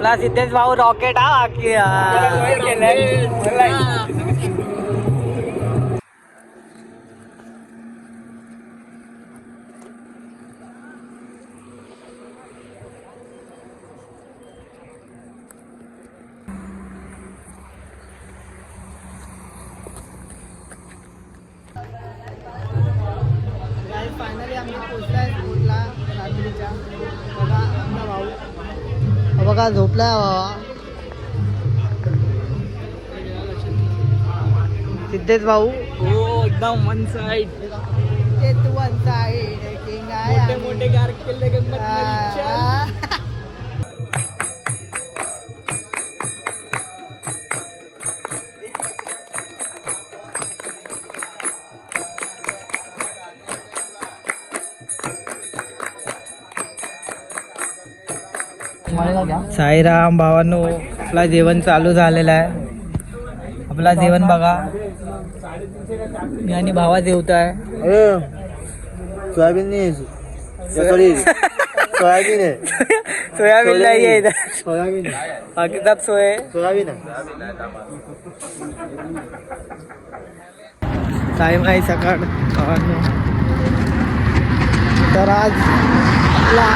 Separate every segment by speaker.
Speaker 1: आपला सिद्धेश भाऊ रॉकेट हा की फायनली आम्ही पोहोचलाय स्कूलला रात्रीच्या. बघा आमचा भाऊ बघा झोपलाय बाबा. सिद्धेश भाऊ
Speaker 2: हो एकदम वन साइड.
Speaker 1: ते तू वन साइड किंग आहे.
Speaker 2: मोठे मोठे गार केले
Speaker 1: साईराम भावांनो, आपला जेवण चालू झालेला आहे. आपला जेवण बघा. मी आणि भावा जेवत आहे.
Speaker 3: सोयाबीन नाही सोयाबीन आहे.
Speaker 1: सोयाबीन नाही आहे,
Speaker 3: सोयाबीन
Speaker 1: बाकीचा सोय.
Speaker 3: सोयाबीन
Speaker 1: टाईम आहे सकाळ भावांनो. तर आज आपला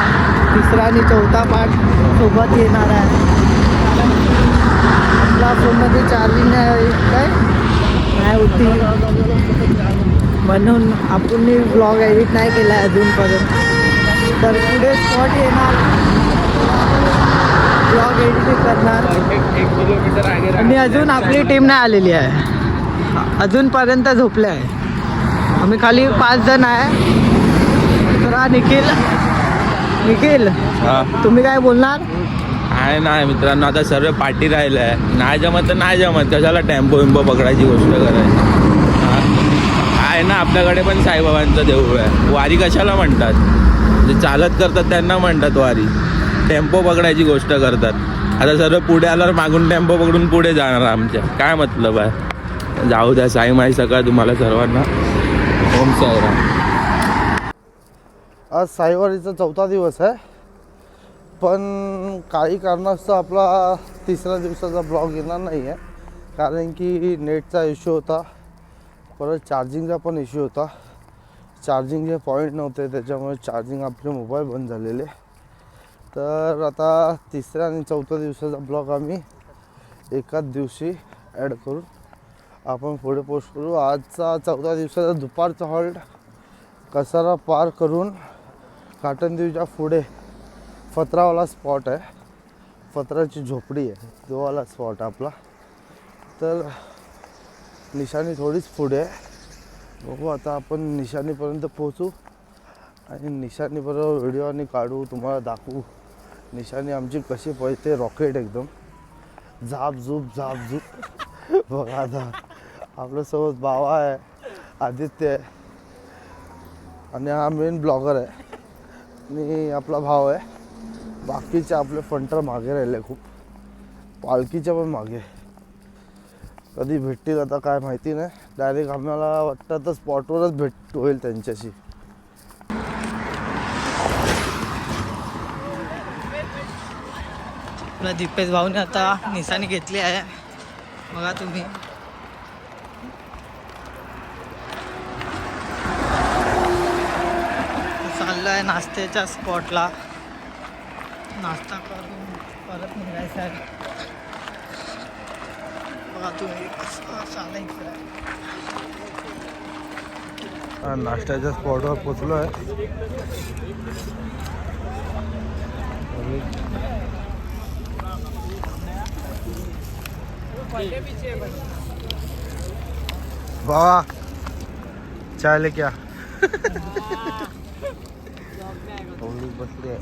Speaker 1: तिसरा आणि चौथा पार्ट सोबत येणार आहे. आपला फोनमध्ये चार्जिंग नाही होती म्हणून आपण ब्लॉग एडिट नाही केला आहे अजूनपर्यंत. तर पुढे स्पॉट येणार, ब्लॉग एडिट करणार.
Speaker 2: 1 किलोमीटर
Speaker 1: आणि अजून आपली टीम नाही आलेली आहे, अजूनपर्यंत झोपले आहे. आम्ही खाली 5 जण आहे. तर हा निखिल तुम्ही काय बोलणार?
Speaker 4: आहे नाही मित्रांनो, आता सर्व पार्टी राहिलं आहे. नाही जमत तर नाही जमत, कशाला टेम्पो विम्पो पकडायची गोष्ट करायची. आहे ना, आपल्याकडे पण साईबाबांचं देऊळ आहे. वारी कशाला म्हणतात? जे चालत करतात त्यांना म्हणतात वारी. टेम्पो पकडायची गोष्ट करतात. आता सर्व पुढे आल्यावर मागून टेम्पो पकडून पुढे जाणार आमच्या. काय मतलब आहे? जाऊ द्या. साई माई सकाळ तुम्हाला सर्वांना. ओम साईराम.
Speaker 3: आज साईवारीचा 4था दिवस आहे, पण काही कारणास्तव आपला 3ऱ्या दिवसाचा ब्लॉग येणार नाही आहे. कारण की नेटचा इश्यू होता, परत चार्जिंगचा पण इश्यू होता. चार्जिंगचे पॉईंट नव्हते, त्याच्यामुळे चार्जिंग आपले मोबाईल बंद झालेले. तर आता 3ऱ्या आणि 4थ्या दिवसाचा ब्लॉग आम्ही एकाच दिवशी ॲड करून आपण पुढे पोस्ट करू. आजचा 4थ्या दिवसाचा दुपारचा हॉल्ट कसारा पार करून काटनदेवीच्या पुढे फत्रावाला स्पॉट आहे. फत्राची झोपडी आहे, तोवाला स्पॉट आपला. तर निशाणी थोडीच पुढे आहे. बघू आता आपण निशाणीपर्यंत पोहोचू आणि निशाणीबरोबर व्हिडिओ आणि काढू, तुम्हाला दाखवू निशाणी आमची कशी पळते. रॉकेट एकदम झाप झूप. बघा आता आपल्यासोबत बाबा आहे, आदित्य आहे आणि हा मेन ब्लॉगर आहे आणि आपला भाव आहे. बाकीचे आपले फंटर मागे राहिले खूप, पालखीच्या पण मागे. कधी भेटतील आता काय माहिती नाही. डायरेक्ट आम्हाला वाटतं तर स्पॉटवरच भेट होईल त्यांच्याशी.
Speaker 1: आपला दीपेश भाऊने आता निशाणी घेतली आहे, बघा तुम्ही. चाललो आहे नाश्त्याच्या स्पॉटला. नाश्ता करून परत निघायचं आहे. बघा तुम्ही कसं चालायचं आहे.
Speaker 3: नाश्त्याच्या स्पॉटवर पोचलो आहे. बाबा चाय ले क्या बसले आहे.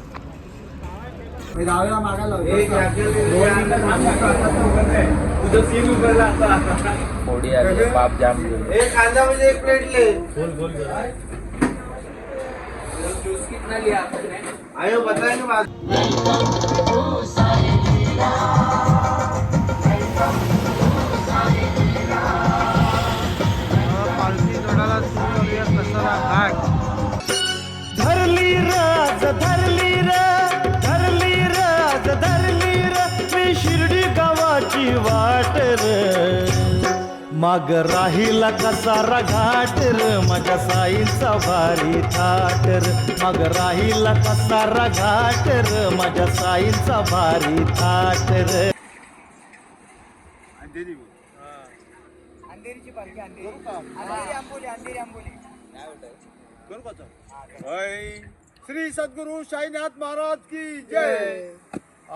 Speaker 4: पोळी आली, पाप जाम.
Speaker 3: खांदा म्हणजे 1 प्लेट ले. आयो बताए ना बात. पालखी जोडाला कसारा घाट.
Speaker 1: धरली राज धरली र, धरली राज धरली र,
Speaker 5: माग राहिला कसारा घाट र माझ्या साईंचा भारी थाट र माग राहिला कसारा घाट र माझ्या साईंचा भारी थाट र
Speaker 1: अंधेरीची पालखी अंधेरी आंबोली
Speaker 6: श्री सद्गुरु साईनाथ महाराज की जय.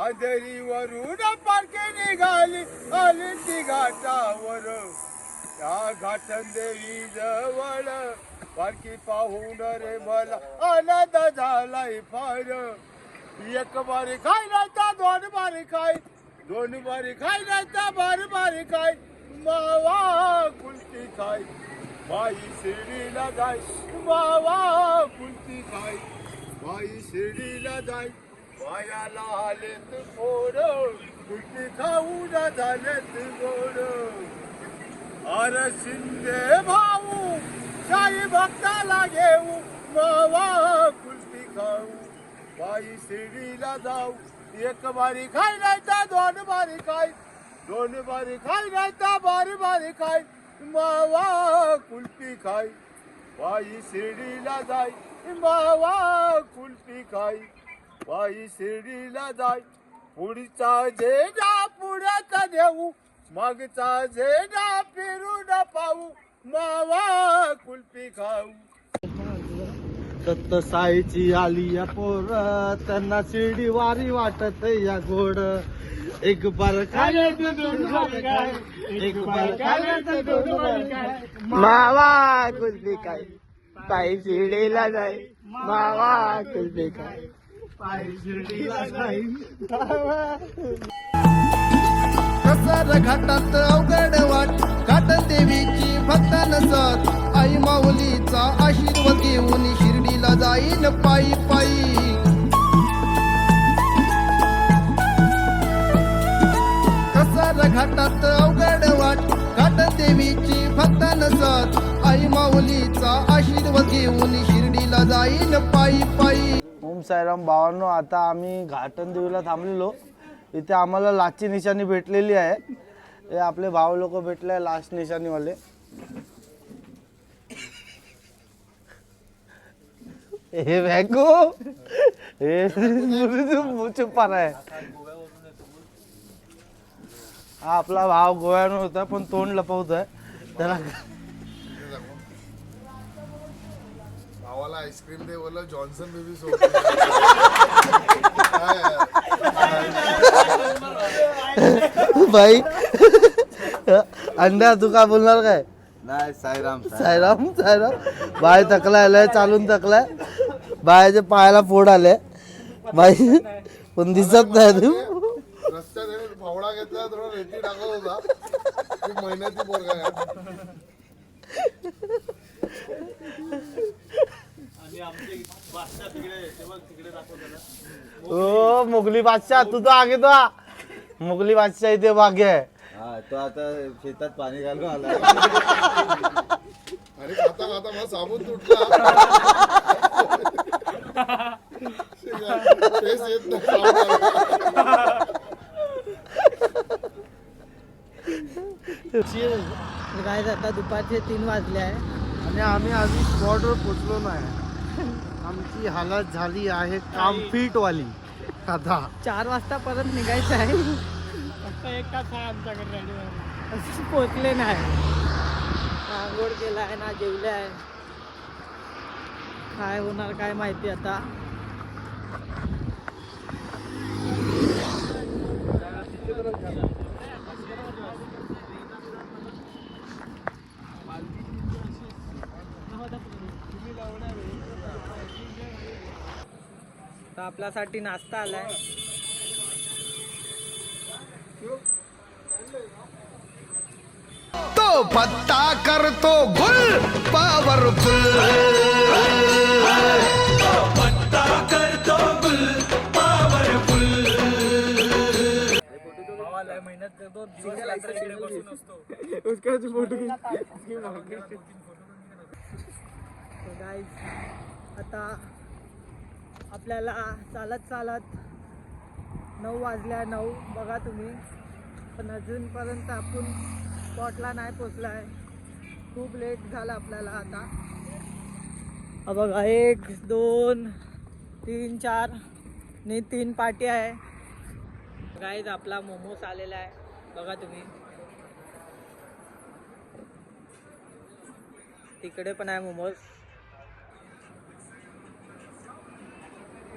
Speaker 6: अंधेरीवरून पालखी निघाली आली ती घाटावर त्या घाटंदेवी जवळ पालखी पाहून रे मला आनंद झालाय फार. एक बारी खाय नाही तर दोन बारी खाय दोन बारी खाय नाही तर बारी खाय मावा कुलती खाय बाई शिर्डीला जाय मावा कुलती खाय बाई शिर्डीला जाय बायाला आलेत गोड कुलती खाऊन झालेत गोड. अरे शिंदे भाऊ शाही भक्ताला घेऊ मावा कुलती खाऊ बाई शिर्डीला जाऊ. एक बारी खाय नाही तर दोन बारी खाय दोन बारी खाय नाही तर बारी खाय मावा कुल्फी खाय बाई शिर्डीला जाय मावा कुल्फी खाय बाई शिर्डीला जाय. पुढचा झेंडा पुढ्यात देऊ मागचा झेंडा फिरून पाहू मावा कुल्फी खाऊ.
Speaker 3: सत्त साईची आली या पोर त्यांना शिर्डी वारी वाटत या गोड. एक बार खाले एक बार
Speaker 1: मावा कुल्फी खाय पायी शिर्डीला जाय मावा कुल्फी खाय पायी शिर्डीला जाय.
Speaker 3: कसर घाटात अवघड वाट घाट देवीची भक्त नसत आई माऊलीचा आशीर्वाद घेऊन शिर्डीला जाईन पायी पायी. कसर घाटात अवघड वाट घाट देवीची भक्त नसत आई माऊलीचा आशीर्वाद घेऊन शिर्डीला जाईन पायी पायी. ओम साईराम भावांनो, आता आम्ही घाटन देवीला थांबलेलो. इथे आम्हाला लास्टची निशाणी भेटलेली आहे. हे आपले भाव लोक भेटले लास्ट निशाणीवाले. हे बॅगो हे चुप्पा आहे. हा आपला भाव गोव्यानं होता पण तोंड लपवतोय त्याला.
Speaker 6: भावाला आईस्क्रीम दे बोला जॉन्सन बेबी
Speaker 3: भाई अंड्या तू काय बोलणार काय?
Speaker 6: नाही साईराम
Speaker 3: साईराम साईराम. बाय थकलाय चालून थकलाय. बायाच्या पायाला फोड आले बाई पण दिसत नाही तू.
Speaker 6: रस्त्यात फावडा घेतला थोडा रेती टाकत होता. खूप मेहनती पोरगा आहे.
Speaker 3: ओ मुघली बादशाह तू तो आगे तो मुघली बादशाह इथे बागे आहे.
Speaker 5: तो आता शेतात पाणी घालून आला.
Speaker 6: अरे खाता खाता मला साबून तुटला. फेस येत नाही.
Speaker 1: गाईज आता दुपारचे 3 वाजले आहे
Speaker 3: आणि आम्ही अजून स्पॉटवर पोचलो नाही. आमची हालत झाली आहे कामफिट वाली. आता
Speaker 1: 4 वाजता परत निघायचं आहे. फक्त 1 तास आहे आमच्याकडे रेडी पोचले नाही. आंघोळ केला आहे ना जेवले आहे. काय होणार काय माहिती आता. तर आपल्यासाठी नाश्ता आलाय.
Speaker 3: तो पत्ता करतो गुल पावरफुल.
Speaker 2: मेहनत करतो दिवस रात्र इकडे बसून असतो.
Speaker 1: गाईज आता आपल्याला चालत 9 वाजल्या 9 बघा तुम्ही. पण अजूनपर्यंत आपण स्पॉटला नाही पोचला आहे. खूप लेट झाला आपल्याला आता. हा बघा 1 2 3 4 आणि 3 पार्टी आहे. गाईज आपला मोमोज आलेला आहे बघा तुम्ही. तिकडे पण आहे मोमोज.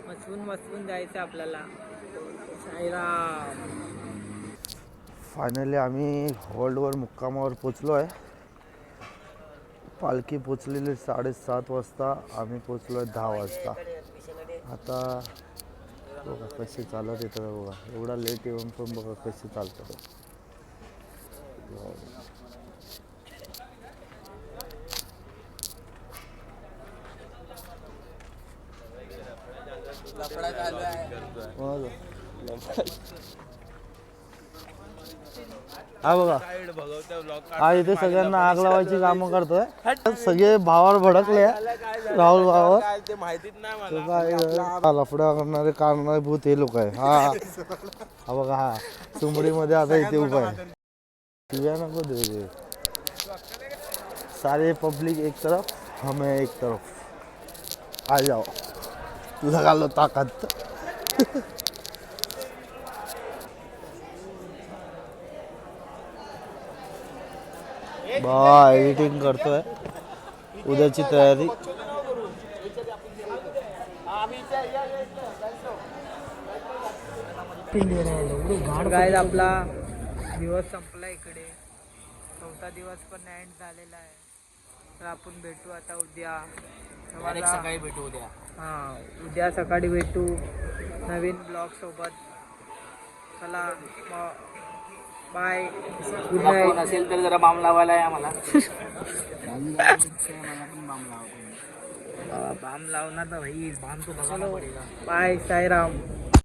Speaker 1: मचवून जायचं आपल्याला. साईराम.
Speaker 3: फायनली आम्ही हॉल्टवर मुक्कामावर पोचलो आहे. पालखी पोचलेली 7:30 वाजता. आम्ही पोचलो आहे 10 वाजता. आता बघा कसे चालत येतं बघा. एवढा लेट येऊन पण बघा कसे चालतात. हा बघा हा इथे सगळ्यांना आग लावायची कामं करतोय. सगळे भावावर भडकले. राहुल भावावर
Speaker 4: ते माहितीच नाही मला.
Speaker 3: काय लफड्या करणारे कारणीभूत हे लोक आहे. हा हा बघा हा चुंबडीमध्ये आता इथे उभा आहे. शिव्या नको दे रे. सारे पब्लिक एक तरफ हमें एक तरफ. आ जाओ लगा लो ताकत. बा एडिटिंग करतोय. उद्याची तयारी.
Speaker 1: गाईज आपला दिवस संपला इकडे. 4था दिवस पण एंड झालेला आहे. तर आपण भेटू आता उद्या.
Speaker 2: सकाळी भेटू उद्या.
Speaker 1: हां उद्या सकाळी भेटू नवीन ब्लॉग सोबत. चला बाय. Good night.
Speaker 2: असेल तर जरा बाम लावायला आहे आम्हाला.
Speaker 1: बाम लावणार ना भाई. बाम तो बघायला पडेगा. बाय साईराम.